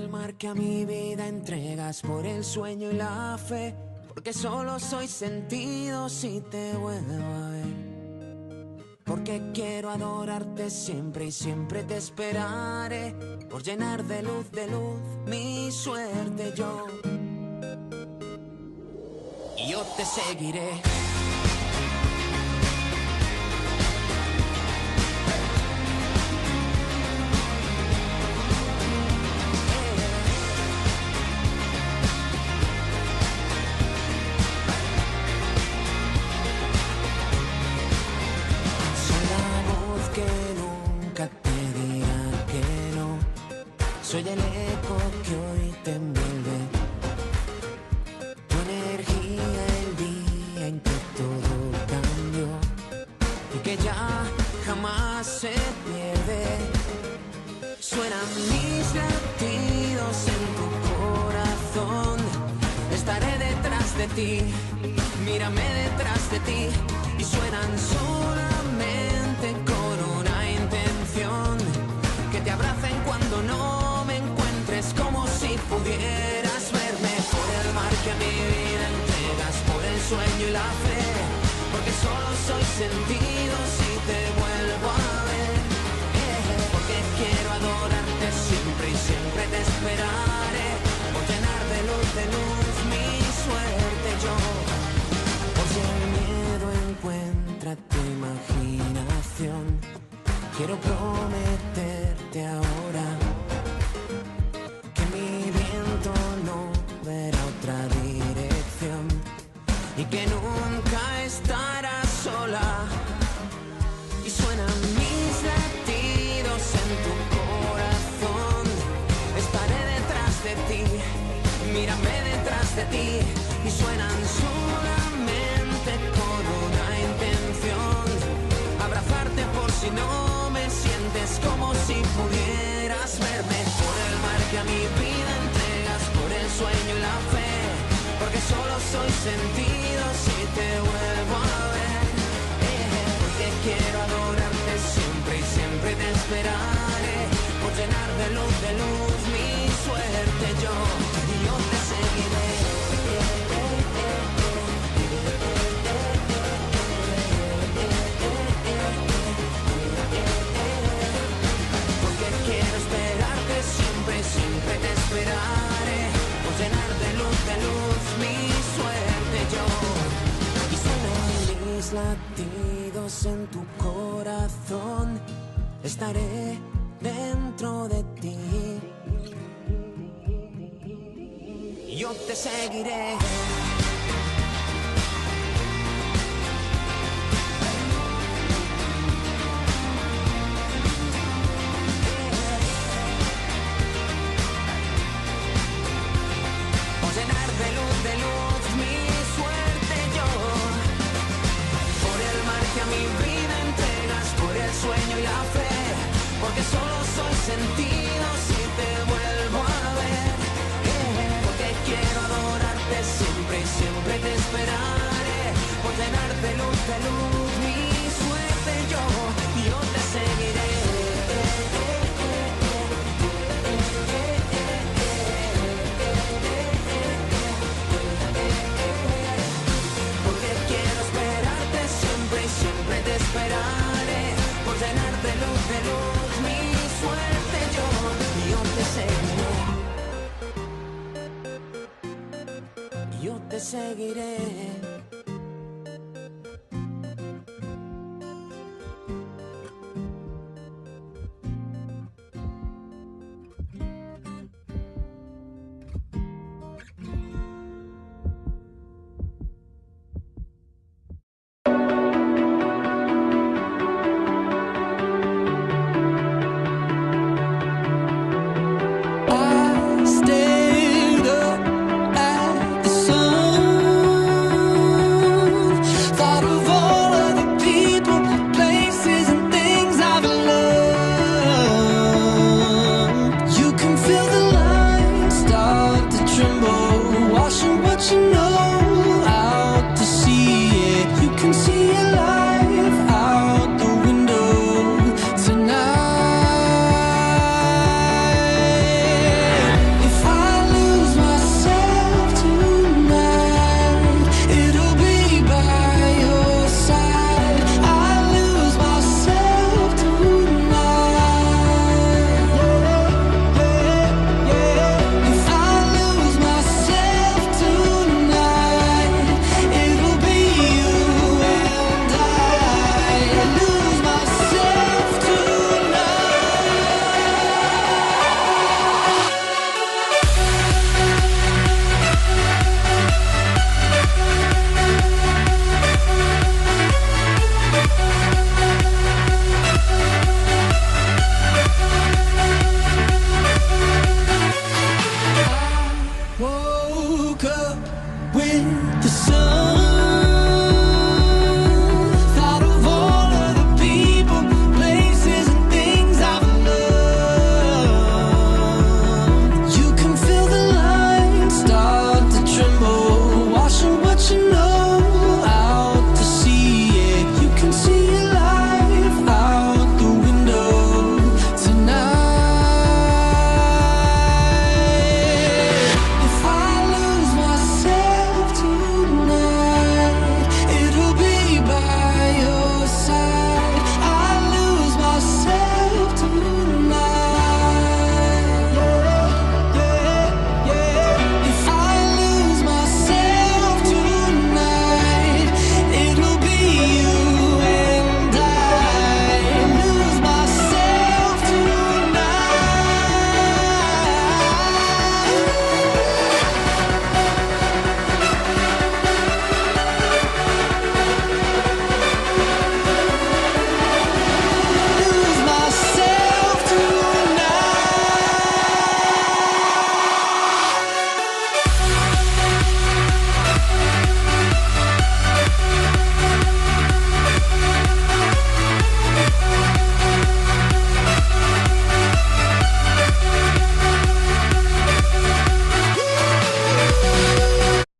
el mar que a mi vida entregas, por el sueño y la fe, porque solo soy sentido si te vuelvo a ver. Porque quiero adorarte siempre y siempre te esperaré, por llenar de luz mi suerte yo. Y yo te seguiré. Soy el eco que hoy te envuelve, tu energía el día en que todo cambió y que ya jamás se pierde. Suenan mis latidos en tu corazón, estaré detrás de ti, mírame detrás de ti, y suenan solamente con una intención, que te abracen cuando no como si pudieras verme, por el mar que a mi vida entregas, por el sueño y la fe, porque solo soy sentido si te vuelvo a ver, porque quiero adorarte siempre y siempre te esperaré, por llenar de luz mi suerte yo. Por si el miedo encuentra tu imaginación, quiero prometerte ahora no verá otra dirección y que nunca estarás sola. Y suenan mis latidos en tu corazón, estaré detrás de ti, mírame detrás de ti, y suenan solamente con una intención, abrazarte por si no me sientes, como si pudieras verme, por el mar que a mi vida entregas, por el sueño y la fe, porque solo soy sentido si te vuelvo a ver, porque quiero adorarte siempre y siempre te esperaré, por llenar de luz mi suerte yo, y yo te seguiré. Porque quiero esperarte siempre y siempre te esperaré, por llenar de luz mi suerte yo. Y suenan mis latidos en tu corazón, estaré dentro de ti, y yo te seguiré. De luz mi suerte yo, por el mar que a mi vida entregas, por el sueño y la fe, porque solo soy sentido si te vuelvo a ver, porque quiero adorarte siempre y siempre te esperaré, por llenar de luz mi suerte yo, y yo te seguiré. Siempre te esperaré, por llenar de luz mi suerte yo, y yo te seguiré, y yo te seguiré.